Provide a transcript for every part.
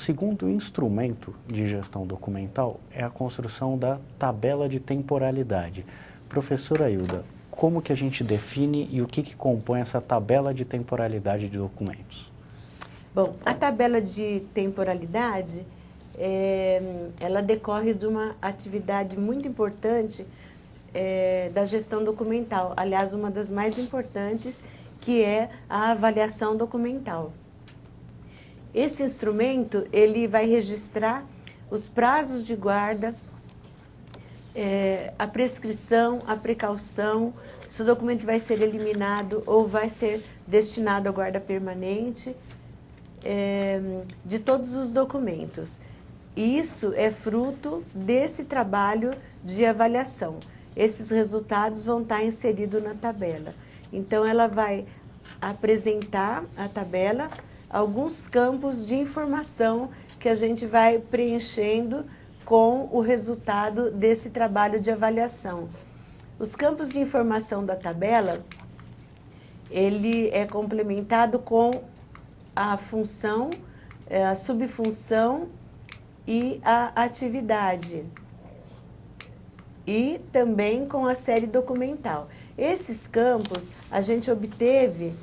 segundo instrumento de gestão documental é a construção da tabela de temporalidade. Professora Hilda, como que a gente define e o que compõe essa tabela de temporalidade de documentos? Bom, a tabela de temporalidade, ela decorre de uma atividade muito importante da gestão documental. Aliás, uma das mais importantes, que é a avaliação documental. Esse instrumento, ele vai registrar os prazos de guarda, a prescrição, a precaução, se o documento vai ser eliminado ou vai ser destinado à guarda permanente, de todos os documentos. Isso é fruto desse trabalho de avaliação. Esses resultados vão estar inseridos na tabela. Então, ela vai apresentar a tabela, alguns campos de informação que a gente vai preenchendo com o resultado desse trabalho de avaliação. Os campos de informação da tabela, ele é complementado com a função, a subfunção e a atividade. E também com a série documental. Esses campos a gente obteve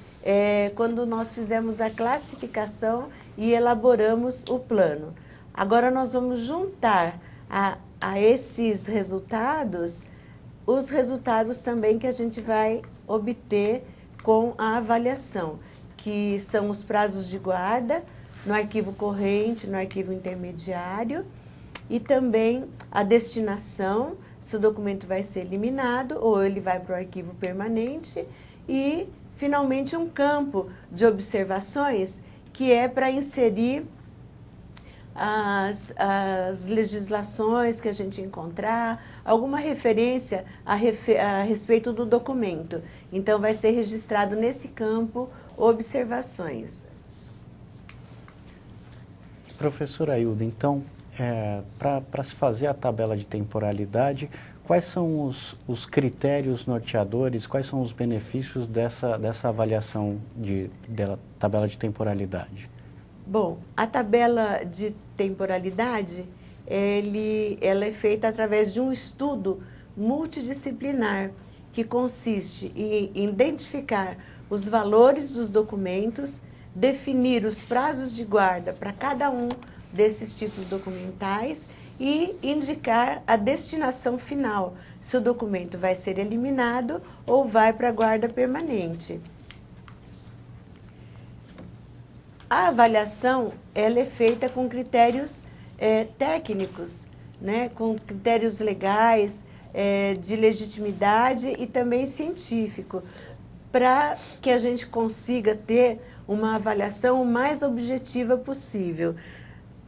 quando nós fizemos a classificação e elaboramos o plano. Agora nós vamos juntar a esses resultados, os resultados também que a gente vai obter com a avaliação, que são os prazos de guarda no arquivo corrente, no arquivo intermediário, e também a destinação, se o documento vai ser eliminado ou ele vai para o arquivo permanente, e finalmente um campo de observações que é para inserir as legislações que a gente encontrar, alguma referência a respeito do documento. Então, vai ser registrado nesse campo observações. Professora Hilda, então, para se fazer a tabela de temporalidade, quais são os critérios norteadores, quais são os benefícios dessa avaliação da tabela de temporalidade? Bom, a tabela de temporalidade, ela é feita através de um estudo multidisciplinar, que consiste em identificar os valores dos documentos, definir os prazos de guarda para cada um desses tipos documentais e indicar a destinação final, se o documento vai ser eliminado ou vai para a guarda permanente. A avaliação, ela é feita com critérios técnicos, né, com critérios legais, de legitimidade e também científico, para que a gente consiga ter uma avaliação o mais objetiva possível.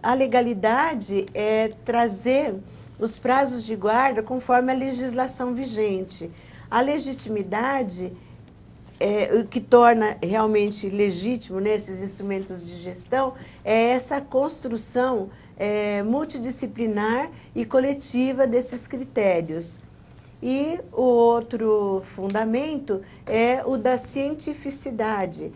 A legalidade é trazer os prazos de guarda conforme a legislação vigente. A legitimidade, o que torna realmente legítimo, né, esses instrumentos de gestão, é essa construção multidisciplinar e coletiva desses critérios. E o outro fundamento é o da cientificidade,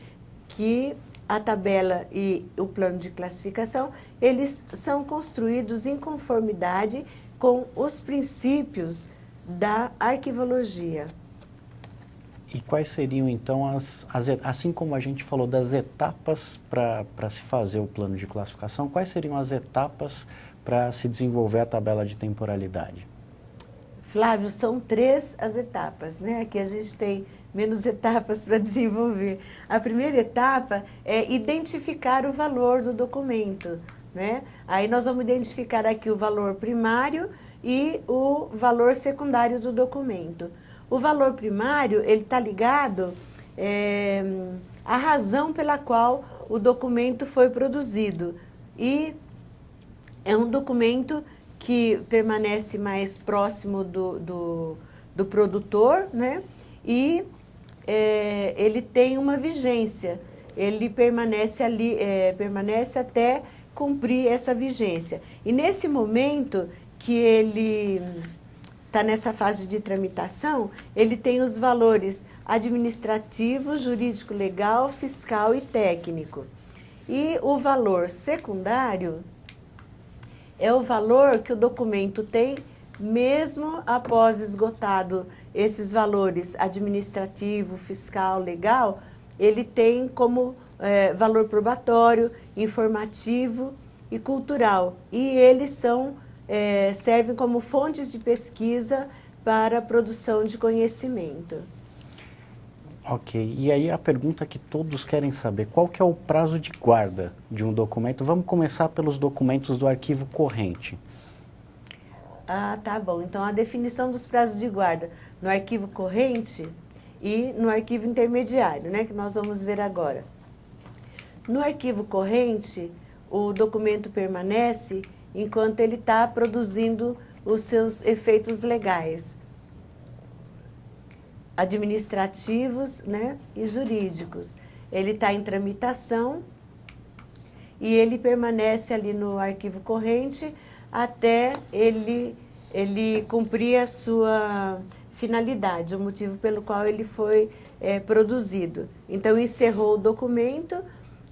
que a tabela e o plano de classificação, eles são construídos em conformidade com os princípios da arquivologia. E quais seriam, então, assim como a gente falou das etapas para se fazer o plano de classificação, quais seriam as etapas para se desenvolver a tabela de temporalidade? Flávio, são 3 as etapas, né? Aqui a gente tem menos etapas para desenvolver. A primeira etapa é identificar o valor do documento, né? Aí nós vamos identificar aqui o valor primário e o valor secundário do documento. O valor primário, ele está ligado à razão pela qual o documento foi produzido. E é um documento que permanece mais próximo do produtor, né? E ele tem uma vigência, ele permanece ali, permanece até cumprir essa vigência. E nesse momento que ele está nessa fase de tramitação, ele tem os valores administrativo, jurídico legal, fiscal e técnico. E o valor secundário é o valor que o documento tem mesmo após esgotado esses valores administrativo, fiscal, legal, ele tem como valor probatório, informativo e cultural. E eles servem como fontes de pesquisa para a produção de conhecimento. Ok, e aí a pergunta que todos querem saber, qual que é o prazo de guarda de um documento? Vamos começar pelos documentos do arquivo corrente. Ah, tá bom. Então, a definição dos prazos de guarda no arquivo corrente e no arquivo intermediário, né, que nós vamos ver agora. No arquivo corrente, o documento permanece enquanto ele está produzindo os seus efeitos legais, administrativos, né, e jurídicos. Ele está em tramitação e ele permanece ali no arquivo corrente até ele cumprir a sua finalidade, o motivo pelo qual ele foi produzido. Então, encerrou o documento,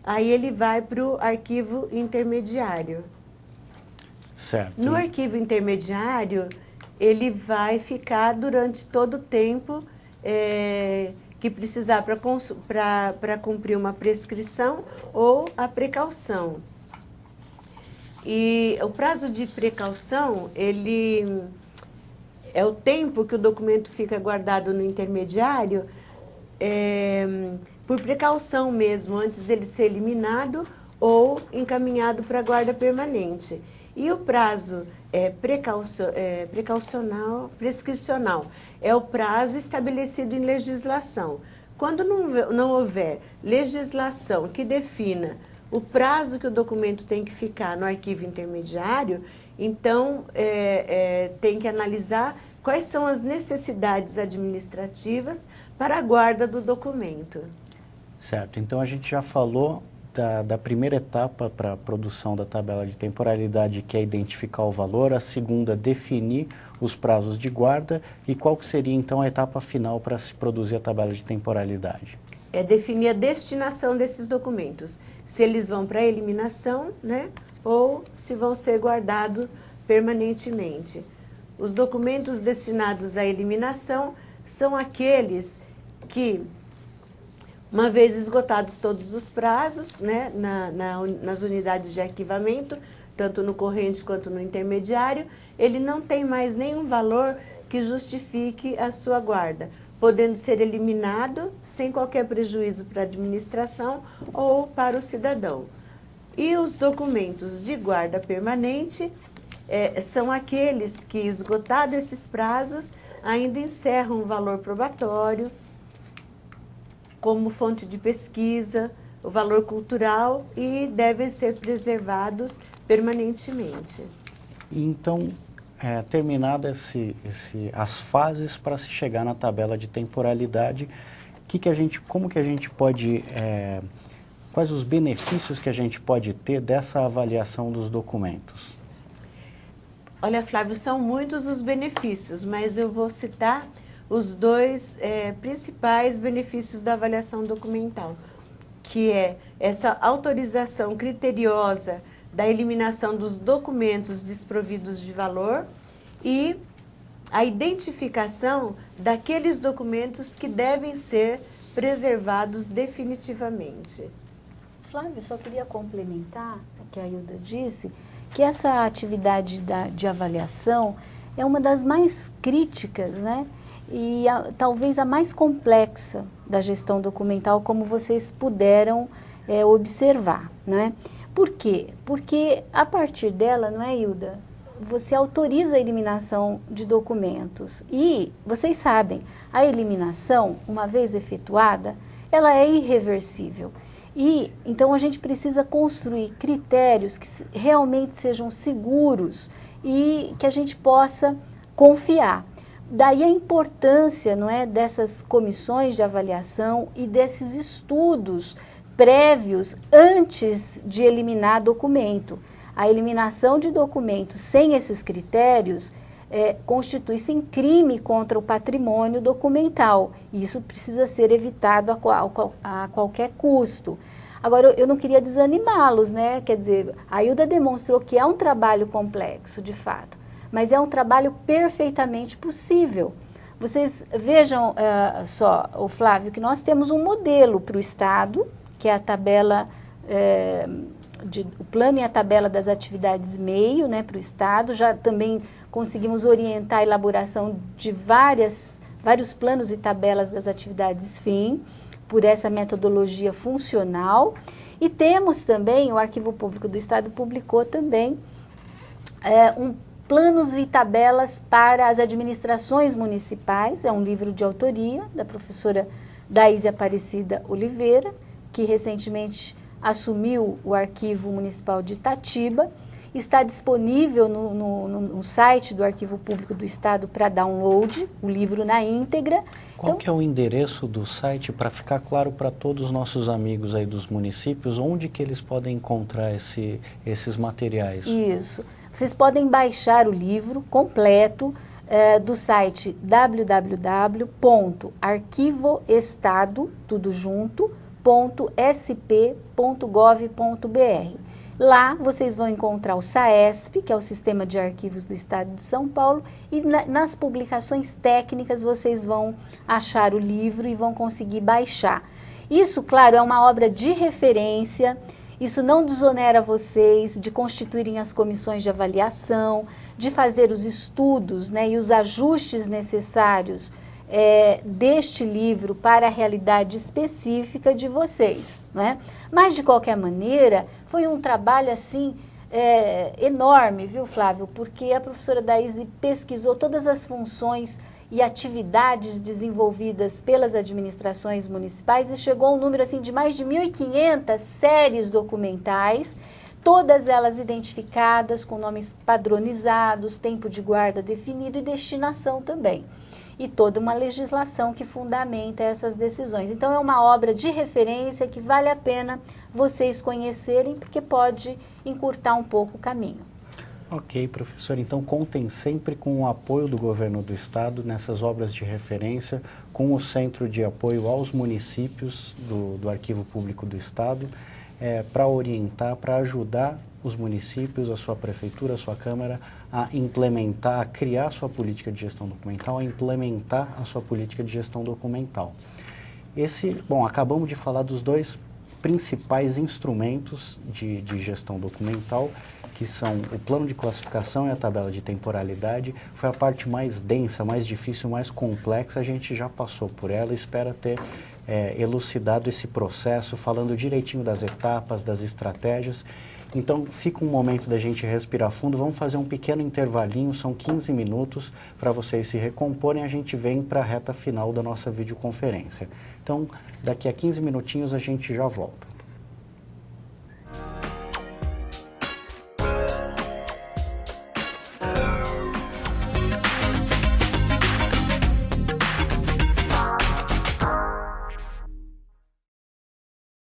aí ele vai para o arquivo intermediário. Certo. No arquivo intermediário, ele vai ficar durante todo o tempo que precisar para cumprir uma prescrição ou a precaução. E o prazo de precaução, ele é o tempo que o documento fica guardado no intermediário, por precaução mesmo, antes dele ser eliminado ou encaminhado para a guarda permanente. E o prazo prescricional é o prazo estabelecido em legislação. Quando não houver legislação que defina o prazo que o documento tem que ficar no arquivo intermediário, então tem que analisar quais são as necessidades administrativas para a guarda do documento. Certo, então a gente já falou da primeira etapa para a produção da tabela de temporalidade, que é identificar o valor, a segunda, definir os prazos de guarda, e qual seria então a etapa final para se produzir a tabela de temporalidade? É definir a destinação desses documentos, se eles vão para eliminação, né, ou se vão ser guardados permanentemente. Os documentos destinados à eliminação são aqueles que, uma vez esgotados todos os prazos, né, nas unidades de arquivamento, tanto no corrente quanto no intermediário, ele não tem mais nenhum valor que justifique a sua guarda, podendo ser eliminado sem qualquer prejuízo para a administração ou para o cidadão. E os documentos de guarda permanente são aqueles que, esgotados esses prazos, ainda encerram um valor probatório, como fonte de pesquisa, o valor cultural, e devem ser preservados permanentemente. Então, terminadas as fases para se chegar na tabela de temporalidade, como que a gente pode, quais os benefícios que a gente pode ter dessa avaliação dos documentos? Olha, Flávio, são muitos os benefícios, mas eu vou citar os dois principais benefícios da avaliação documental, que é essa autorização criteriosa da eliminação dos documentos desprovidos de valor e a identificação daqueles documentos que devem ser preservados definitivamente. Flávio, só queria complementar o que a Hilda disse, que essa atividade de avaliação é uma das mais críticas, né? E talvez a mais complexa da gestão documental, como vocês puderam observar, não é? Por quê? Porque a partir dela, não é, Hilda? Você autoriza a eliminação de documentos e, vocês sabem, a eliminação, uma vez efetuada, ela é irreversível. E, então, a gente precisa construir critérios que realmente sejam seguros e que a gente possa confiar. Daí a importância, não é, dessas comissões de avaliação e desses estudos prévios antes de eliminar documento. A eliminação de documentos sem esses critérios constitui-se em crime contra o patrimônio documental. E isso precisa ser evitado a qualquer custo. Agora, eu não queria desanimá-los, né? Quer dizer, a Ailda demonstrou que é um trabalho complexo, de fato, mas é um trabalho perfeitamente possível. Vocês vejam só, o Flávio, que nós temos um modelo para o Estado, que é a tabela, o plano e a tabela das atividades meio, né, para o Estado. Já também conseguimos orientar a elaboração de vários planos e tabelas das atividades fim, por essa metodologia funcional. E temos também, o Arquivo Público do Estado publicou também planos e tabelas para as administrações municipais. É um livro de autoria da professora Daísia Aparecida Oliveira, que recentemente assumiu o Arquivo Municipal de Itatiba. Está disponível no site do Arquivo Público do Estado para download, o livro na íntegra. Qual que é o endereço do site, para ficar claro para todos os nossos amigos aí dos municípios, onde que eles podem encontrar esses materiais? Isso. Vocês podem baixar o livro completo do site www.arquivoestado, tudo junto, .sp.gov.br. Lá vocês vão encontrar o SAESP, que é o Sistema de Arquivos do Estado de São Paulo, e nas publicações técnicas vocês vão achar o livro e vão conseguir baixar. Isso, claro, é uma obra de referência. Isso não desonera vocês de constituírem as comissões de avaliação, de fazer os estudos, né, e os ajustes necessários deste livro para a realidade específica de vocês, né? Mas, de qualquer maneira, foi um trabalho, assim, enorme, viu, Flávio? Porque a professora Daísia pesquisou todas as funções e atividades desenvolvidas pelas administrações municipais e chegou a um número, assim, de mais de 1.500 séries documentais, todas elas identificadas com nomes padronizados, tempo de guarda definido e destinação também. E toda uma legislação que fundamenta essas decisões. Então, é uma obra de referência que vale a pena vocês conhecerem, porque pode encurtar um pouco o caminho. Ok, professor. Então, contem sempre com o apoio do governo do Estado nessas obras de referência, com o Centro de Apoio aos Municípios do Arquivo Público do Estado, para orientar, para ajudar os municípios, a sua prefeitura, a sua Câmara, a implementar, a criar a sua política de gestão documental, a implementar a sua política de gestão documental. Acabamos de falar dos dois principais instrumentos de gestão documental, que são o plano de classificação e a tabela de temporalidade. Foi a parte mais densa, mais difícil, mais complexa, a gente já passou por ela, espera ter elucidado esse processo, falando direitinho das etapas, das estratégias. Então, fica um momento da gente respirar fundo, vamos fazer um pequeno intervalinho, são 15 minutos para vocês se recomporem, a gente vem para a reta final da nossa videoconferência. Então, daqui a 15 minutinhos a gente já volta.